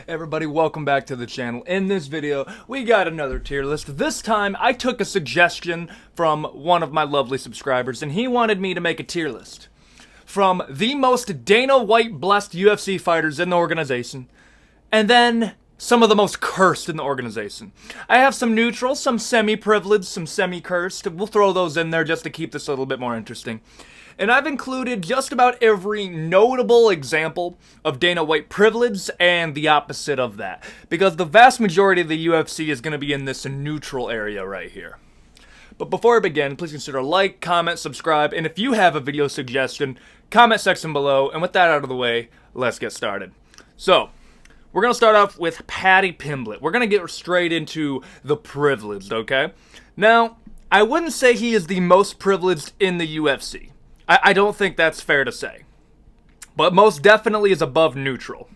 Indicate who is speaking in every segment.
Speaker 1: Everybody, welcome back to the channel. In this video, we got another tier list. This time, I took a suggestion from one of my lovely subscribers, and he wanted me to make a tier list from the most Dana White-blessed UFC fighters in the organization, and then some of the most cursed in the organization. I have some neutral, some semi-privileged, some semi-cursed. We'll throw those in there just to keep this a little bit more interesting. And I've included just about every notable example of Dana White privilege and the opposite of that, because the vast majority of the UFC is going to be in this neutral area right here. But before I begin, please consider like, comment, subscribe, and if you have a video suggestion, comment section below. And with that out of the way, let's get started. So, we're going to start off with Paddy Pimblett. We're going to get straight into the privileged, okay? Now, I wouldn't say he is the most privileged in the UFC. I don't think that's fair to say. But most definitely is above neutral.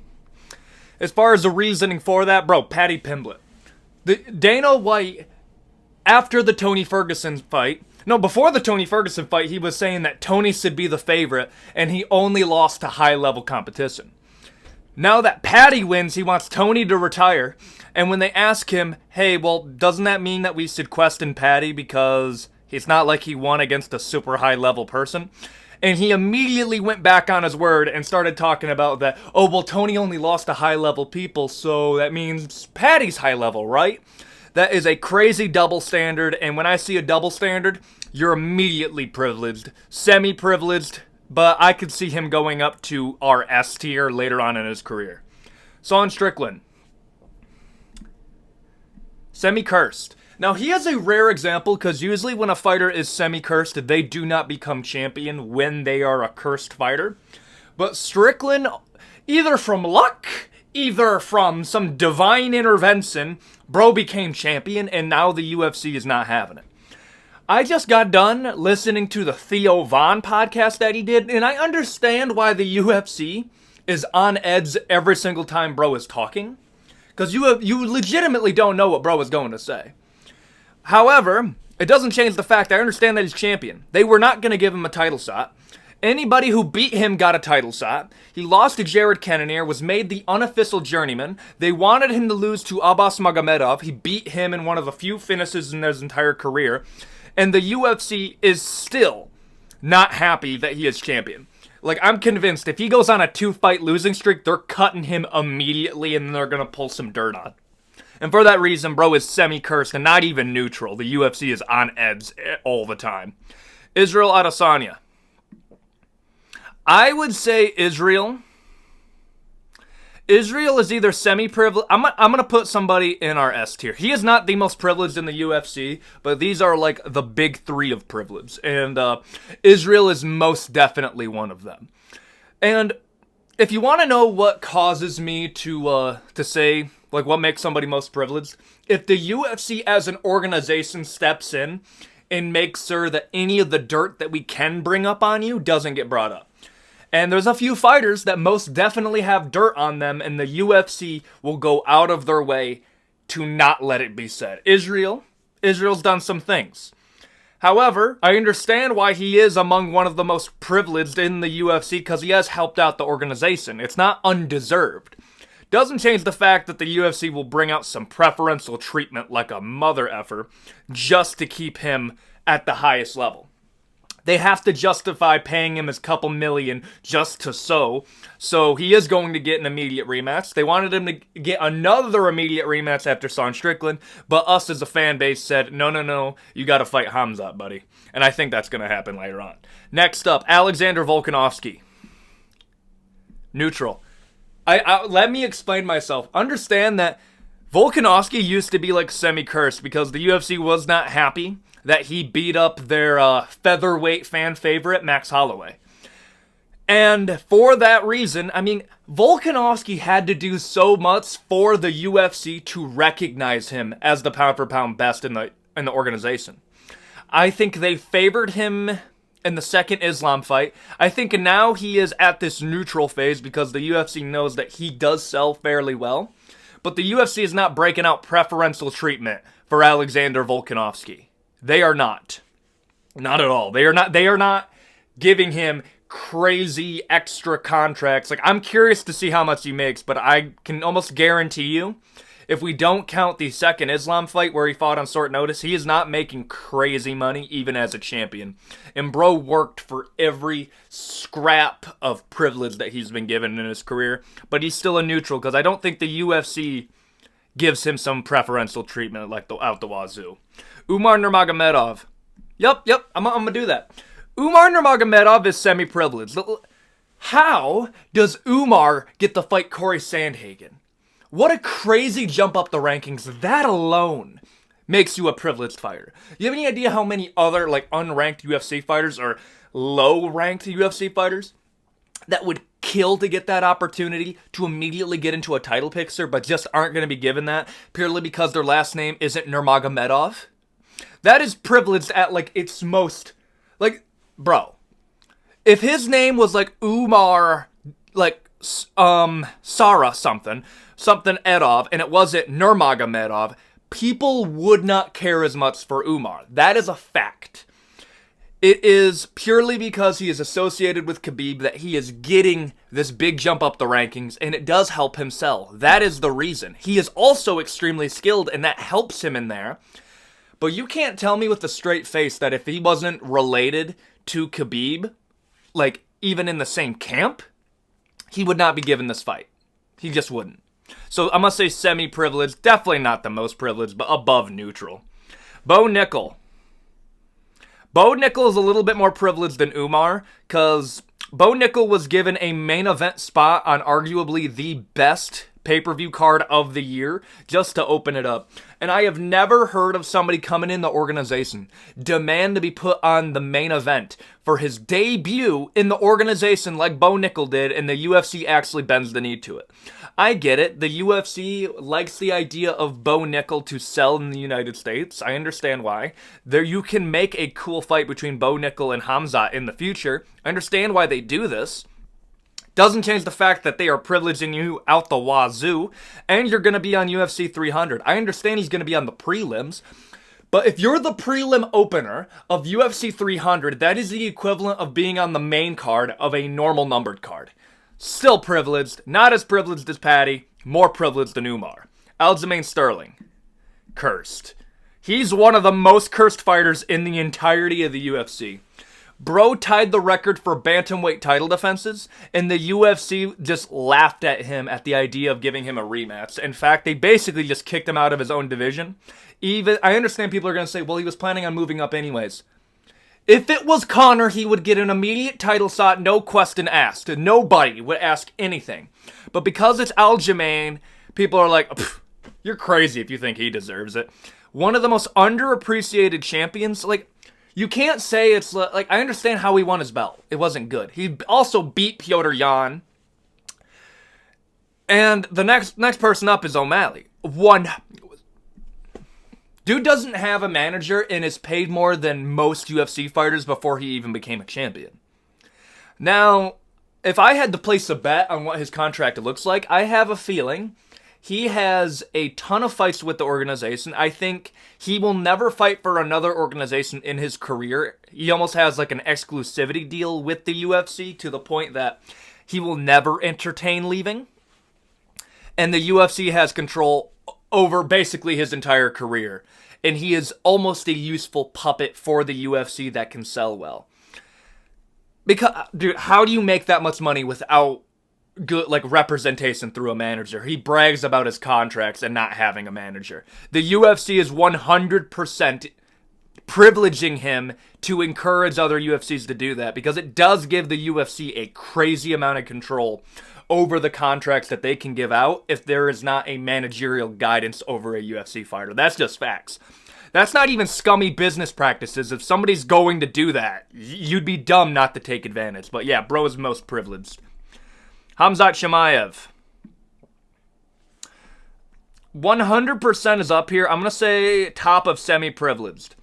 Speaker 1: As far as the reasoning for that, bro, Paddy Pimblett. Dana White, after the Tony Ferguson fight, before the Tony Ferguson fight, he was saying that Tony should be the favorite, and he only lost to high-level competition. Now that Paddy wins, he wants Tony to retire, and when they ask him, hey, well, doesn't that mean that we should question Paddy because it's not like he won against a super high-level person? And he immediately went back on his word and started talking about that, oh, well, Tony only lost to high-level people, so that means Paddy's high-level, right? That is a crazy double standard, and when I see a double standard, you're immediately privileged, semi-privileged, but I could see him going up to our S tier later on in his career. Strickland. Semi-cursed. Now, he is a rare example because usually when a fighter is semi-cursed, they do not become champion when they are a cursed fighter. But Strickland, either from luck, either from some divine intervention, bro became champion, and now the UFC is not having it. I just got done listening to the Theo Von podcast that he did, and I understand why the UFC is on edge every single time bro is talking. Because you legitimately don't know what bro is going to say. However, it doesn't change the fact I understand that he's champion. They were not going to give him a title shot. Anybody who beat him got a title shot. He lost to Jared Cannonier, was made the unofficial journeyman. They wanted him to lose to Umar Nurmagomedov. He beat him in one of the few finishes in his entire career. And the UFC is still not happy that he is champion. Like, I'm convinced if he goes on a 2-fight losing streak, they're cutting him immediately and they're going to pull some dirt on. And for that reason, bro is semi-cursed and not even neutral. The UFC is on edge all the time. Israel Adesanya. I would say Israel is either semi-privileged. I'm going to put somebody in our S tier. He is not the most privileged in the UFC, but these are like the big three of privilege. And Israel is most definitely one of them. And if you want to know what causes me to say, like, what makes somebody most privileged, if the UFC as an organization steps in and makes sure that any of the dirt that we can bring up on you doesn't get brought up. And there's a few fighters that most definitely have dirt on them, and the UFC will go out of their way to not let it be said. Israel's done some things. However, I understand why he is among one of the most privileged in the UFC because he has helped out the organization. It's not undeserved. Doesn't change the fact that the UFC will bring out some preferential treatment like a mother effer just to keep him at the highest level. They have to justify paying him his couple million just to so he is going to get an immediate rematch. They wanted him to get another immediate rematch after Strickland, but us as a fan base said, no, you gotta fight Hamza, buddy. And I think that's gonna happen later on. Next up, Alexander Volkanovski. Neutral. Let me explain myself. Understand that Volkanovski used to be like semi-cursed because the UFC was not happy that he beat up their featherweight fan favorite, Max Holloway. And for that reason, I mean, Volkanovski had to do so much for the UFC to recognize him as the pound-for-pound best in the organization. I think they favored him in the second Islam fight. I think now he is at this neutral phase because the UFC knows that he does sell fairly well. But the UFC is not breaking out preferential treatment for Alexander Volkanovski. They are not. Not at all. They are not giving him crazy extra contracts. Like, I'm curious to see how much he makes, but I can almost guarantee you, if we don't count the second Islam fight where he fought on short notice, he is not making crazy money even as a champion. And bro worked for every scrap of privilege that he's been given in his career, but he's still a neutral because I don't think the UFC gives him some preferential treatment like out the wazoo. Umar Nurmagomedov. Yep, I'm gonna do that. Umar Nurmagomedov is semi-privileged. How does Umar get to fight Corey Sandhagen? What a crazy jump up the rankings. That alone makes you a privileged fighter. You have any idea how many other like unranked UFC fighters or low-ranked UFC fighters that would kill to get that opportunity to immediately get into a title picture but just aren't going to be given that purely because their last name isn't Nurmagomedov? That is privileged at like its most, like, bro, if his name was like Umar, like, Sara something Edov, and it wasn't Nurmagomedov, people would not care as much for Umar. That is a fact. It is purely because he is associated with Khabib that he is getting this big jump up the rankings, and it does help him sell. That is the reason. He is also extremely skilled, and that helps him in there. But you can't tell me with a straight face that if he wasn't related to Khabib, like, even in the same camp, he would not be given this fight. He just wouldn't. So I'm going to say semi-privileged. Definitely not the most privileged, but above neutral. Bo Nickal. Bo Nickal is a little bit more privileged than Umar, because Bo Nickal was given a main event spot on arguably the best pay-per-view card of the year, just to open it up. And I have never heard of somebody coming in the organization demand to be put on the main event for his debut in the organization like Bo Nickal did, and the UFC actually bends the knee to it. I get it. The UFC likes the idea of Bo Nickal to sell in the United States. I understand why. There, you can make a cool fight between Bo Nickal and Khamzat in the future. I understand why they do this. Doesn't change the fact that they are privileging you out the wazoo, and you're going to be on UFC 300. I understand he's going to be on the prelims, but if you're the prelim opener of UFC 300, that is the equivalent of being on the main card of a normal numbered card. Still privileged, not as privileged as Patty, more privileged than Umar. Aljamain Sterling, cursed. He's one of the most cursed fighters in the entirety of the UFC. Bro tied the record for bantamweight title defenses, and the UFC just laughed at him at the idea of giving him a rematch. In fact, they basically just kicked him out of his own division. Even I understand people are going to say, well, he was planning on moving up anyways. If it was Conor, he would get an immediate title shot, no question asked. Nobody would ask anything. But because it's Aljamain, people are like, you're crazy if you think he deserves it. One of the most underappreciated champions, like, you can't say it's like, I understand how he won his belt. It wasn't good. He also beat Petr Yan. And the next person up is O'Malley. Dude doesn't have a manager and is paid more than most UFC fighters before he even became a champion. Now, if I had to place a bet on what his contract looks like, I have a feeling he has a ton of fights with the organization. I think he will never fight for another organization in his career. He almost has like an exclusivity deal with the UFC to the point that he will never entertain leaving. And the UFC has control over basically his entire career. And he is almost a useful puppet for the UFC that can sell well. Because, dude, how do you make that much money without good like representation through a manager? He brags about his contracts and not having a manager. The UFC is 100% privileging him to encourage other UFCs to do that, because it does give the UFC a crazy amount of control over the contracts that they can give out if there is not a managerial guidance over a UFC fighter. That's just facts. That's not even scummy business practices. If somebody's going to do that, you'd be dumb not to take advantage. But yeah, bro is most privileged. Khamzat Chimaev. 100% is up here. I'm going to say top of semi-privileged.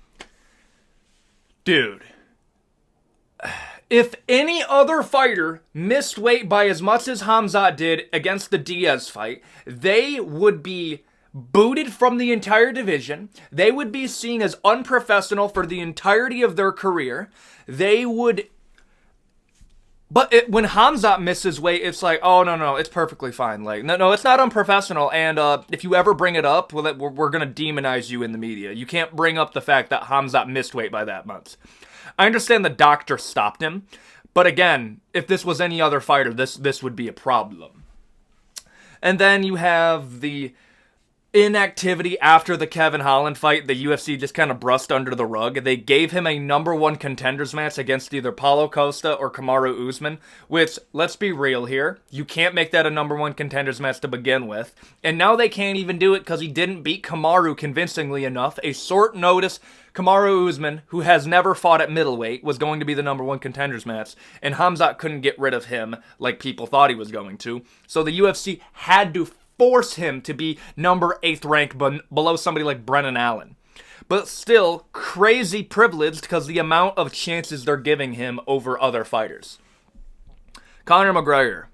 Speaker 1: Dude. If any other fighter missed weight by as much as Khamzat did against the Diaz fight, they would be booted from the entire division. They would be seen as unprofessional for the entirety of their career. They would But when Khamzat misses weight, it's like, oh, no, it's perfectly fine. Like, no, it's not unprofessional. And if you ever bring it up, well, we're going to demonize you in the media. You can't bring up the fact that Khamzat missed weight by that much. I understand the doctor stopped him. But again, if this was any other fighter, this would be a problem. And then you have the inactivity after the Kevin Holland fight. The UFC just kind of brushed under the rug. They gave him a #1 contenders match against either Paulo Costa or Kamaru Usman, which, let's be real here, you can't make that a #1 contenders match to begin with. And now they can't even do it because he didn't beat Kamaru convincingly enough. A short notice Kamaru Usman, who has never fought at middleweight, was going to be the #1 contenders match, and Khamzat couldn't get rid of him like people thought he was going to. So the UFC had to force him to be #8 ranked below somebody like Brennan Allen. But still, crazy privileged because the amount of chances they're giving him over other fighters. Conor McGregor.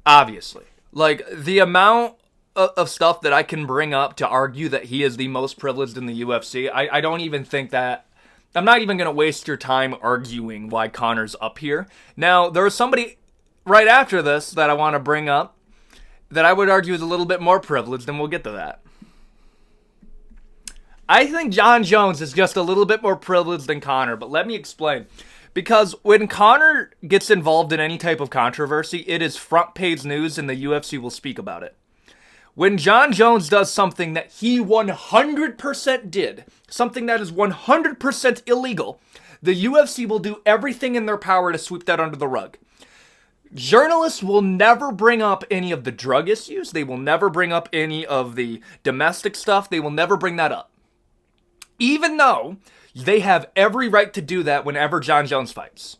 Speaker 1: Obviously. Like, the amount of stuff that I can bring up to argue that he is the most privileged in the UFC, I don't even think that... I'm not even going to waste your time arguing why Conor's up here. Now, there was somebody right after this that I want to bring up that I would argue is a little bit more privileged, and we'll get to that. I think Jon Jones is just a little bit more privileged than Conor, but let me explain. Because when Conor gets involved in any type of controversy, it is front page news and the UFC will speak about it. When Jon Jones does something that he 100% did, something that is 100% illegal, the UFC will do everything in their power to sweep that under the rug. Journalists will never bring up any of the drug issues. They will never bring up any of the domestic stuff. They will never bring that up. Even though they have every right to do that whenever Jon Jones fights.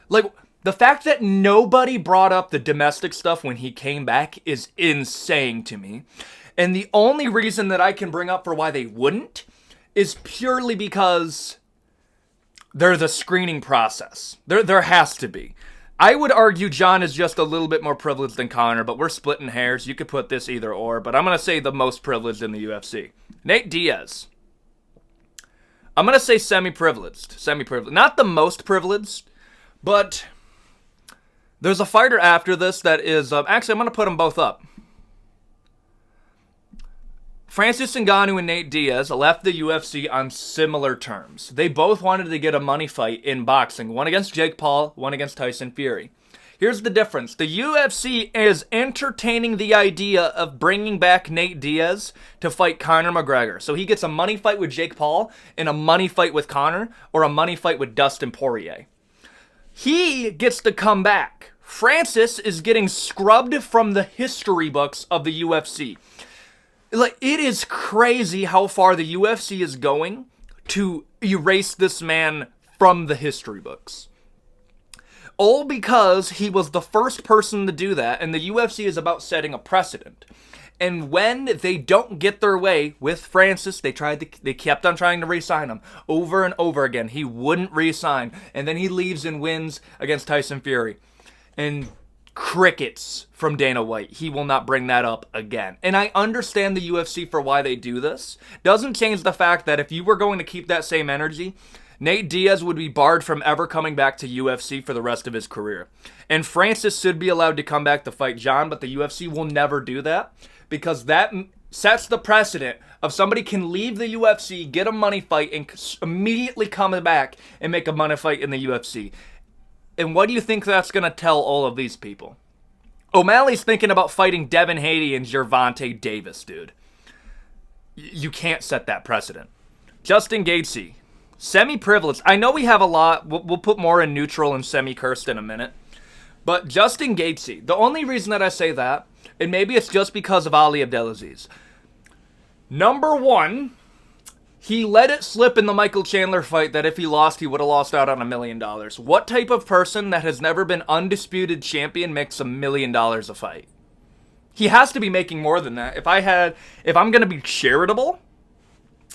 Speaker 1: Like, the fact that nobody brought up the domestic stuff when he came back is insane to me. And the only reason that I can bring up for why they wouldn't is purely because there's a screening process. There has to be. I would argue Jon is just a little bit more privileged than Conor, but we're splitting hairs. You could put this either or, but I'm going to say the most privileged in the UFC. Nate Diaz. I'm going to say semi-privileged. Semi-privileged. Not the most privileged, but there's a fighter after this that is... actually, I'm going to put them both up. Francis Ngannou and Nate Diaz left the UFC on similar terms. They both wanted to get a money fight in boxing. One against Jake Paul, one against Tyson Fury. Here's the difference. The UFC is entertaining the idea of bringing back Nate Diaz to fight Conor McGregor. So he gets a money fight with Jake Paul and a money fight with Conor, or a money fight with Dustin Poirier. He gets to come back. Francis is getting scrubbed from the history books of the UFC. Like, it is crazy how far the UFC is going to erase this man from the history books. All because he was the first person to do that, and the UFC is about setting a precedent. And when they don't get their way with Francis, they kept on trying to re-sign him over and over again. He wouldn't re-sign, and then he leaves and wins against Tyson Fury. And crickets from Dana White. He will not bring that up again. And I understand the UFC for why they do this. Doesn't change the fact that if you were going to keep that same energy, Nate Diaz would be barred from ever coming back to UFC for the rest of his career. And Francis should be allowed to come back to fight Jon, but the UFC will never do that because that sets the precedent of somebody can leave the UFC, get a money fight, and immediately come back and make a money fight in the UFC. And what do you think that's going to tell all of these people? O'Malley's thinking about fighting Devin Haney and Gervonta Davis, dude. You can't set that precedent. Justin Gaethje. Semi-privileged. I know we have a lot. We'll put more in neutral and semi-cursed in a minute. But Justin Gaethje. The only reason that I say that, and maybe it's just because of Ali Abdelaziz. Number one, he let it slip in the Michael Chandler fight that if he lost, he would have lost out on $1 million. What type of person that has never been undisputed champion makes $1 million a fight? He has to be making more than that. If I'm going to be charitable,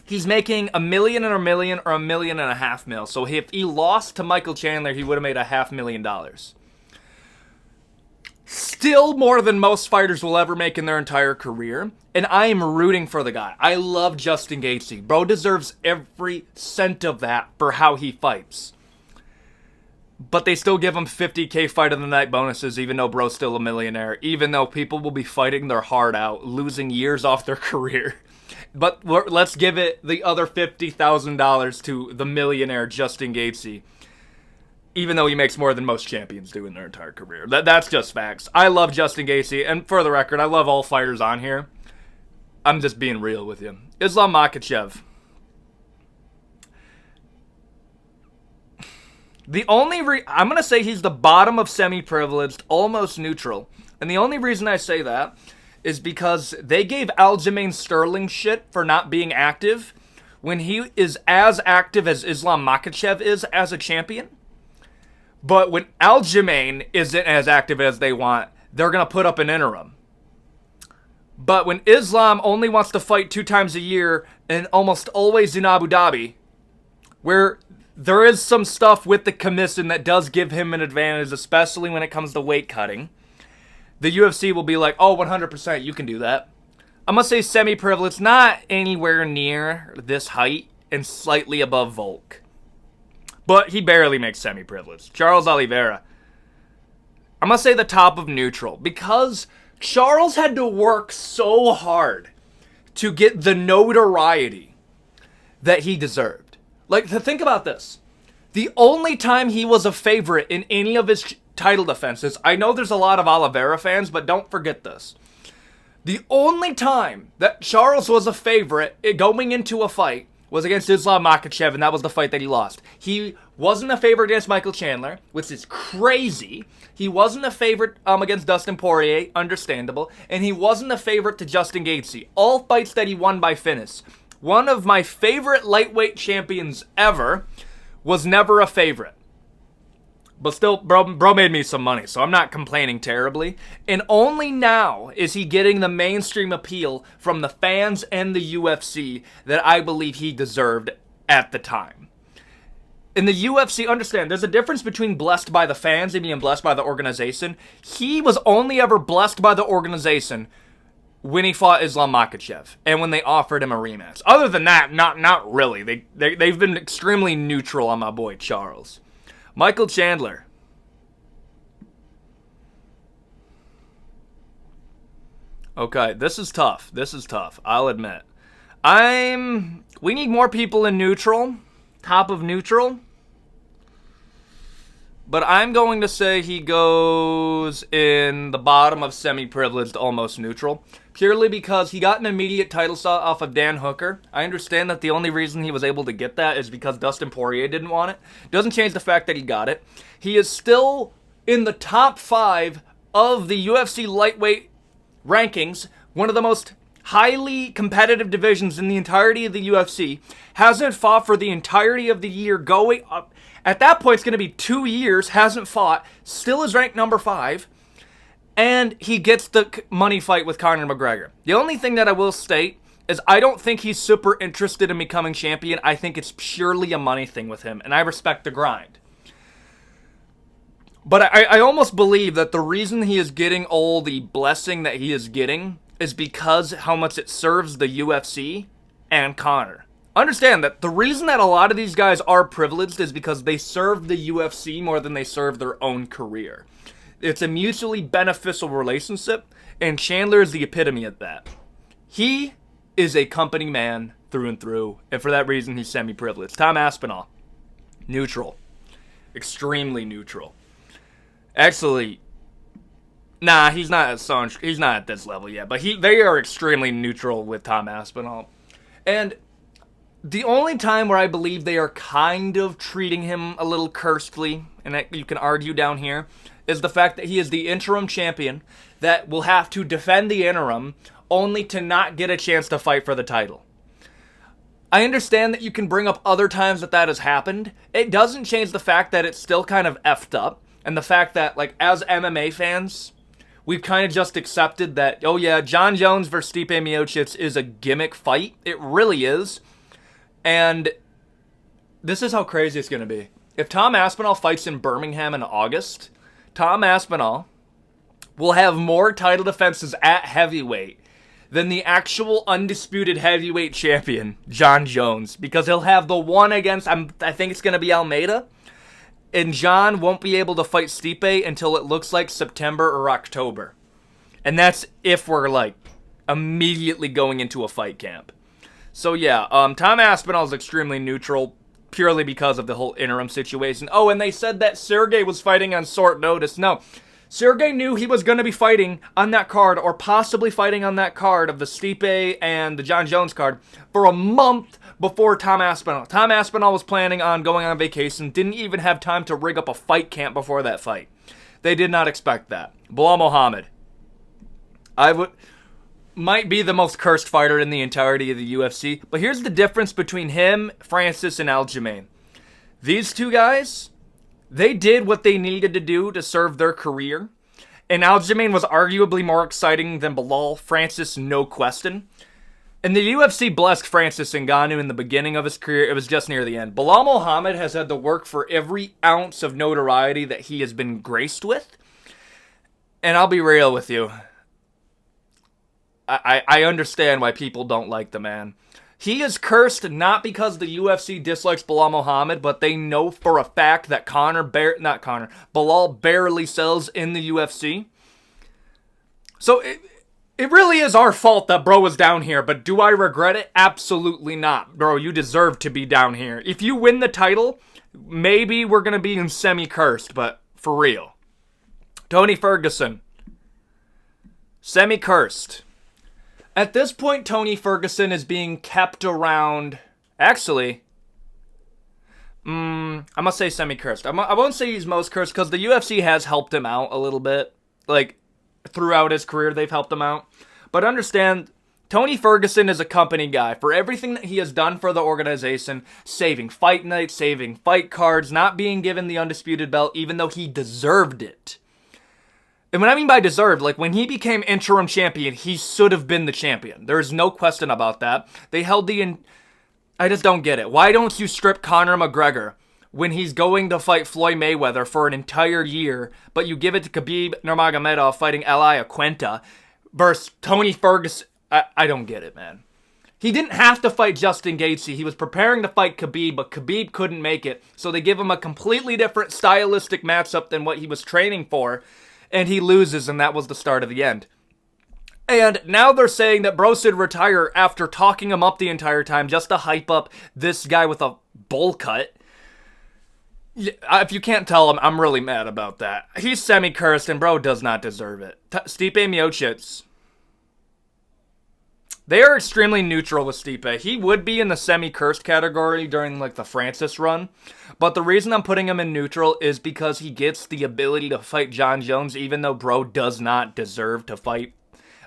Speaker 1: he's making $1 million and $1 million or $1.5 million. So if he lost to Michael Chandler, he would have made $500,000. Still more than most fighters will ever make in their entire career. And I am rooting for the guy. I love Justin Gaethje. Bro deserves every cent of that for how he fights. but they still give him 50K fight of the night bonuses, even though bro's still a millionaire, even though people will be fighting their heart out, losing years off their career. But let's give it the other $50,000 to the millionaire Justin Gaethje, even though he makes more than most champions do in their entire career. That's just facts. I love Justin Gaethje, and for the record, I love all fighters on here. I'm just being real with you. Islam Makhachev. The only I'm going to say he's the bottom of semi-privileged, almost neutral. And the only reason I say that is because they gave Aljamain Sterling shit for not being active when he is as active as Islam Makhachev is as a champion. But when Aljamain isn't as active as they want, they're going to put up an interim. But when Islam only wants to fight 2 times a year and almost always in Abu Dhabi, where there is some stuff with the commission that does give him an advantage, especially when it comes to weight cutting, the UFC will be like, oh, 100%, you can do that. I'm going to say semi-privileged, not anywhere near this height, and slightly above Volk. But he barely makes semi-privileged. Charles Oliveira. I'm going to say the top of neutral, because Charles had to work so hard to get the notoriety that he deserved. Like, to think about this. The only time he was a favorite in any of his title defenses, I know there's a lot of Oliveira fans, but don't forget this. The only time that Charles was a favorite going into a fight was against Islam Makhachev, and that was the fight that he lost. He wasn't a favorite against Michael Chandler, which is crazy. He wasn't a favorite against Dustin Poirier, understandable. And he wasn't a favorite to Justin Gaethje. All fights that he won by finish. One of my favorite lightweight champions ever was never a favorite. But still, bro made me some money, so I'm not complaining terribly. And only now is he getting the mainstream appeal from the fans and the UFC that I believe he deserved at the time. In the UFC, understand, there's a difference between blessed by the fans and being blessed by the organization. He was only ever blessed by the organization when he fought Islam Makhachev and when they offered him a rematch. Other than that, not really. They've been extremely neutral on my boy Charles. Michael Chandler. Okay, this is tough. I'll admit. We need more people in neutral. Top of neutral. But I'm going to say he goes in the bottom of semi-privileged, almost neutral. Purely because he got an immediate title shot off of Dan Hooker. I understand that the only reason he was able to get that is because Dustin Poirier didn't want it. Doesn't change the fact that he got it. He is still in the top 5 of the UFC lightweight rankings. One of the most highly competitive divisions in the entirety of the UFC. Hasn't fought for the entirety of the year going up. At that point, it's going to be 2 years. Hasn't fought. Still is ranked number 5. And he gets the money fight with Conor McGregor. The only thing that I will state is I don't think he's super interested in becoming champion. I think it's purely a money thing with him, and I respect the grind. But I almost believe that the reason he is getting all the blessing that he is getting is because how much it serves the UFC and Conor. Understand that the reason that a lot of these guys are privileged is because they serve the UFC more than they serve their own career. It's a mutually beneficial relationship, and Chandler is the epitome of that. He is a company man through and through, and for that reason, he's semi-privileged. Tom Aspinall, neutral. Extremely neutral. Actually, nah, he's not at this level yet, but they are extremely neutral with Tom Aspinall. And the only time where I believe they are kind of treating him a little cursedly, and that you can argue down here, is the fact that he is the interim champion that will have to defend the interim only to not get a chance to fight for the title. I understand that you can bring up other times that has happened. It doesn't change the fact that it's still kind of effed up, and the fact that, like, as MMA fans, we've kind of just accepted that, oh yeah, Jon Jones versus Stipe Miocic is a gimmick fight. It really is. And this is how crazy it's going to be. If Tom Aspinall fights in Birmingham in August, Tom Aspinall will have more title defenses at heavyweight than the actual undisputed heavyweight champion, Jon Jones, because he'll have the one against, I think it's going to be Almeida, And John won't be able to fight Stipe until it looks like September or October. And that's if we're, like, immediately going into a fight camp. So, yeah, Tom Aspinall is extremely neutral, purely because of the whole interim situation. Oh, and they said that Sergey was fighting on short notice. No, Sergey knew he was going to be fighting on that card, or possibly fighting on that card of the Stipe and the Jon Jones card, for a month before Tom Aspinall. Tom Aspinall was planning on going on vacation, didn't even have time to rig up a fight camp before that fight. They did not expect that. Belal Muhammad. Might be the most cursed fighter in the entirety of the UFC. But here's the difference between him, Francis, and Aljamain. These two guys, they did what they needed to do to serve their career. And Aljamain was arguably more exciting than Belal. Francis, no question. And the UFC blessed Francis Ngannou in the beginning of his career. It was just near the end. Belal Muhammad has had to work for every ounce of notoriety that he has been graced with. And I'll be real with you. I understand why people don't like the man. He is cursed not because the UFC dislikes Belal Muhammad, but they know for a fact that Belal barely sells in the UFC. So it really is our fault that bro was down here, but do I regret it? Absolutely not. Bro, you deserve to be down here. If you win the title, maybe we're going to be in semi-cursed, but for real. Tony Ferguson. Semi-cursed. At this point, Tony Ferguson is being kept around... Actually, I must say semi-cursed. I won't say he's most cursed, because the UFC has helped him out a little bit. Like, throughout his career, they've helped him out. But understand, Tony Ferguson is a company guy. For everything that he has done for the organization, saving fight nights, saving fight cards, not being given the undisputed belt, even though he deserved it. And what I mean by deserved, like when he became interim champion, he should have been the champion. There is no question about that. They held I just don't get it. Why don't you strip Conor McGregor when he's going to fight Floyd Mayweather for an entire year, but you give it to Khabib Nurmagomedov fighting Eli Aquenta versus Tony Ferguson? I don't get it, man. He didn't have to fight Justin Gaethje. He was preparing to fight Khabib, but Khabib couldn't make it. So they give him a completely different stylistic matchup than what he was training for. And he loses, and that was the start of the end. And now they're saying that bro should retire after talking him up the entire time just to hype up this guy with a bowl cut. If you can't tell, I'm really mad about that. He's semi-cursed, and bro does not deserve it. Stipe Miocic. They are extremely neutral with Stipe. He would be in the semi-cursed category during like the Francis run. But the reason I'm putting him in neutral is because he gets the ability to fight Jon Jones even though bro does not deserve to fight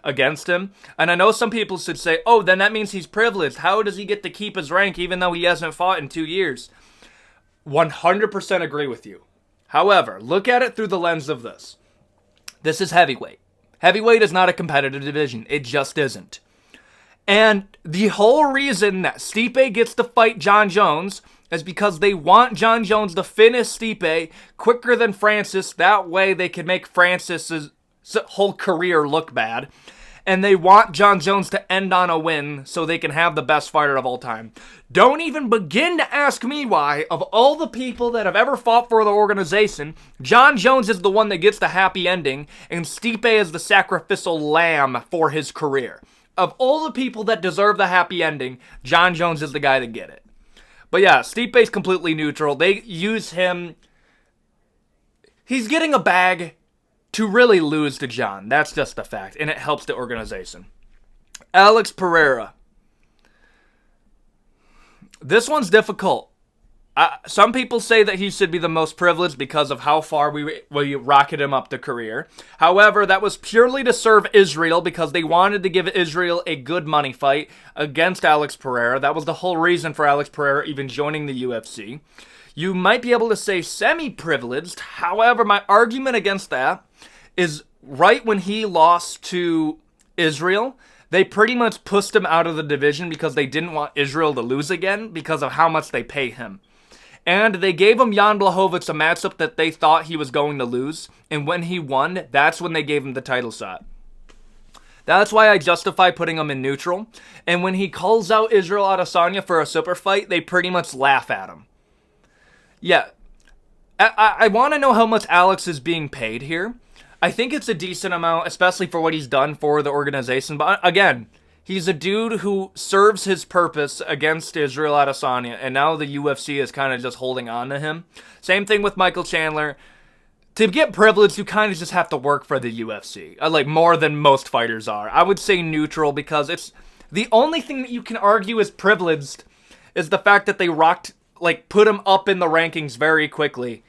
Speaker 1: against him. And I know some people should say, oh, then that means he's privileged. How does he get to keep his rank even though he hasn't fought in 2 years? 100% agree with you. However, look at it through the lens of this. This is heavyweight. Heavyweight is not a competitive division. It just isn't. And the whole reason that Stipe gets to fight Jon Jones is because they want Jon Jones to finish Stipe quicker than Francis. That way they can make Francis's whole career look bad. And they want Jon Jones to end on a win so they can have the best fighter of all time. Don't even begin to ask me why, of all the people that have ever fought for the organization, Jon Jones is the one that gets the happy ending and Stipe is the sacrificial lamb for his career. Of all the people that deserve the happy ending, Jon Jones is the guy to get it. But yeah, Stipe's completely neutral. They use him. He's getting a bag to really lose to Jon. That's just a fact, and it helps the organization. Alex Pereira. This one's difficult. Some people say that he should be the most privileged because of how far we rocketed him up the career. However, that was purely to serve Israel because they wanted to give Israel a good money fight against Alex Pereira. That was the whole reason for Alex Pereira even joining the UFC. You might be able to say semi-privileged. However, my argument against that is right when he lost to Israel, they pretty much pushed him out of the division because they didn't want Israel to lose again because of how much they pay him. And they gave him Jan Blachowicz a matchup that they thought he was going to lose. And when he won, that's when they gave him the title shot. That's why I justify putting him in neutral. And when he calls out Israel Adesanya for a super fight, they pretty much laugh at him. Yeah, I want to know how much Alex is being paid here. I think it's a decent amount, especially for what he's done for the organization. But again, he's a dude who serves his purpose against Israel Adesanya, and now the UFC is kind of just holding on to him. Same thing with Michael Chandler. To get privileged, you kind of just have to work for the UFC, like more than most fighters are. I would say neutral, because it's the only thing that you can argue is privileged is the fact that they put him up in the rankings very quickly.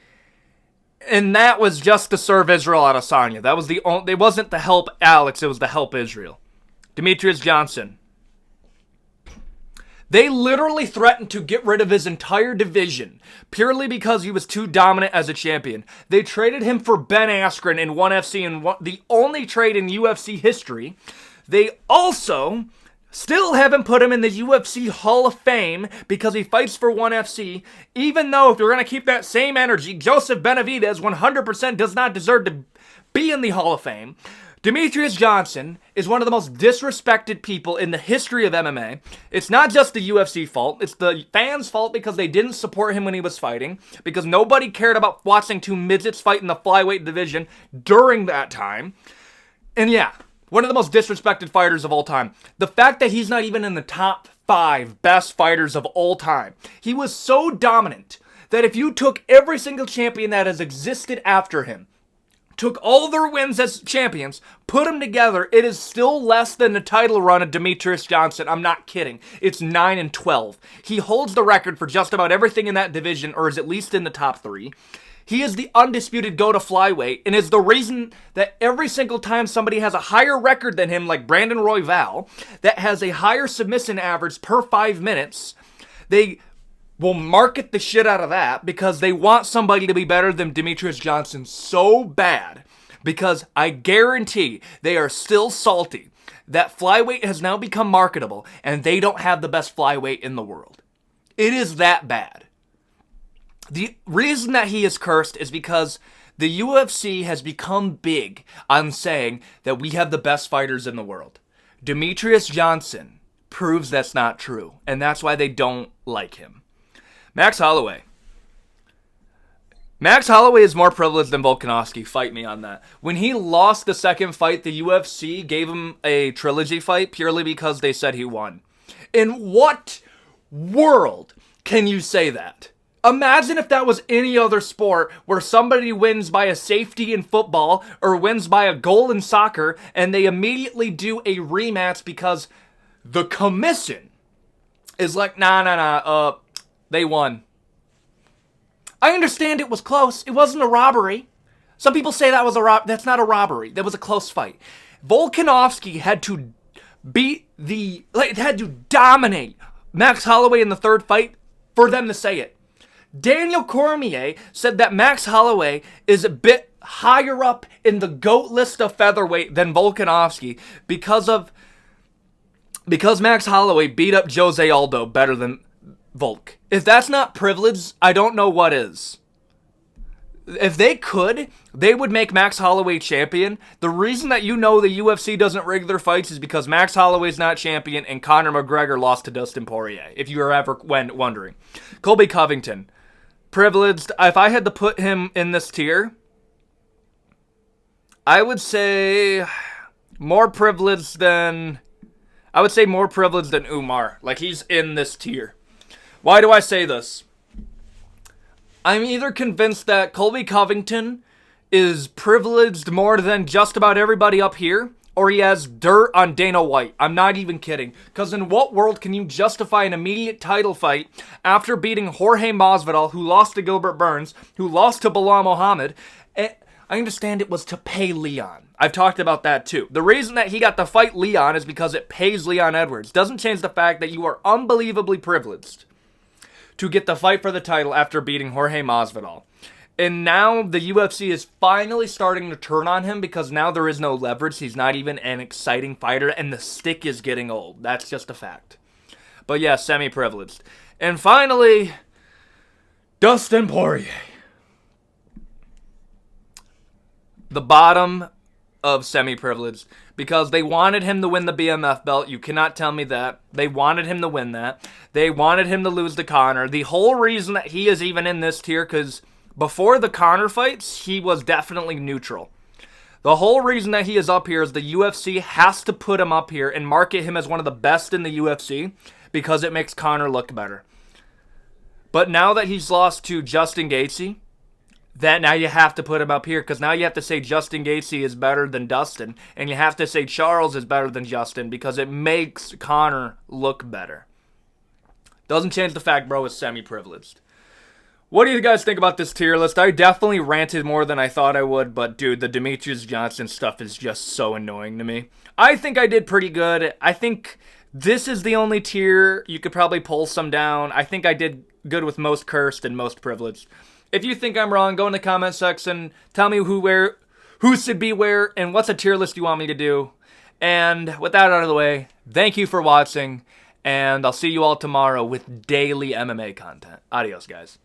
Speaker 1: And that was just to serve Israel Adesanya. That was it wasn't to help Alex, it was to help Israel. Demetrious Johnson. They literally threatened to get rid of his entire division purely because he was too dominant as a champion. They traded him for Ben Askren in ONE FC, and the only trade in UFC history. They also still haven't put him in the UFC Hall of Fame because he fights for ONE FC, even though if you're going to keep that same energy, Joseph Benavidez 100% does not deserve to be in the Hall of Fame. Demetrious Johnson is one of the most disrespected people in the history of MMA. It's not just the UFC fault. It's the fans' fault because they didn't support him when he was fighting, because nobody cared about watching two midgets fight in the flyweight division during that time. And yeah, one of the most disrespected fighters of all time. The fact that he's not even in the top 5 best fighters of all time. He was so dominant that if you took every single champion that has existed after him, took all their wins as champions, put them together, it is still less than the title run of Demetrious Johnson. I'm not kidding. It's 9-12. He holds the record for just about everything in that division, or is at least in the top 3. He is the undisputed go-to flyweight, and is the reason that every single time somebody has a higher record than him, like Brandon Royval, that has a higher submission average per 5 minutes, they will market the shit out of that because they want somebody to be better than Demetrious Johnson so bad, because I guarantee they are still salty that flyweight has now become marketable and they don't have the best flyweight in the world. It is that bad. The reason that he is cursed is because the UFC has become big on saying that we have the best fighters in the world. Demetrious Johnson proves that's not true, and that's why they don't like him. Max Holloway. Max Holloway is more privileged than Volkanovski. Fight me on that. When he lost the second fight, the UFC gave him a trilogy fight purely because they said he won. In what world can you say that? Imagine if that was any other sport where somebody wins by a safety in football or wins by a goal in soccer and they immediately do a rematch because the commission is like, nah, they won. I understand it was close. It wasn't a robbery. Some people say that was that's not a robbery. That was a close fight. Volkanovski had to had to dominate Max Holloway in the third fight for them to say it. Daniel Cormier said that Max Holloway is a bit higher up in the GOAT list of featherweight than Volkanovski because Max Holloway beat up Jose Aldo better than Volk. If that's not privilege, I don't know what is. If they could, they would make Max Holloway champion. The reason that the UFC doesn't rig their fights is because Max Holloway's not champion and Conor McGregor lost to Dustin Poirier, if you were ever wondering. Colby Covington. Privileged. If I had to put him in this tier, I would say more privileged than Umar. Like, he's in this tier. Why do I say this? I'm either convinced that Colby Covington is privileged more than just about everybody up here, or he has dirt on Dana White. I'm not even kidding. Because in what world can you justify an immediate title fight after beating Jorge Masvidal, who lost to Gilbert Burns, who lost to Belal Muhammad? I understand it was to pay Leon. I've talked about that too. The reason that he got to fight Leon is because it pays Leon Edwards. Doesn't change the fact that you are unbelievably privileged to get the fight for the title after beating Jorge Masvidal. And now the UFC is finally starting to turn on him because now there is no leverage. He's not even an exciting fighter, and the stick is getting old. That's just a fact. But yeah, semi-privileged. And finally, Dustin Poirier. The bottom of semi-privileged, because they wanted him to win the BMF belt. You cannot tell me that. They wanted him to win that. They wanted him to lose to Conor. The whole reason that he is even in this tier, because Before the Conor fights, he was definitely neutral. The whole reason that he is up here is the UFC has to put him up here and market him as one of the best in the UFC because it makes Conor look better. But now that he's lost to Justin Gaethje, that now you have to put him up here because now you have to say Justin Gaethje is better than Dustin, and you have to say Charles is better than Justin because it makes Conor look better. Doesn't change the fact bro is semi-privileged. What do you guys think about this tier list? I definitely ranted more than I thought I would, but dude, the Demetrious Johnson stuff is just so annoying to me. I think I did pretty good. I think this is the only tier you could probably pull some down. I think I did good with most cursed and most privileged. If you think I'm wrong, go in the comment section. Tell me who should be where, and what's a tier list you want me to do. And with that out of the way, thank you for watching, and I'll see you all tomorrow with daily MMA content. Adios, guys.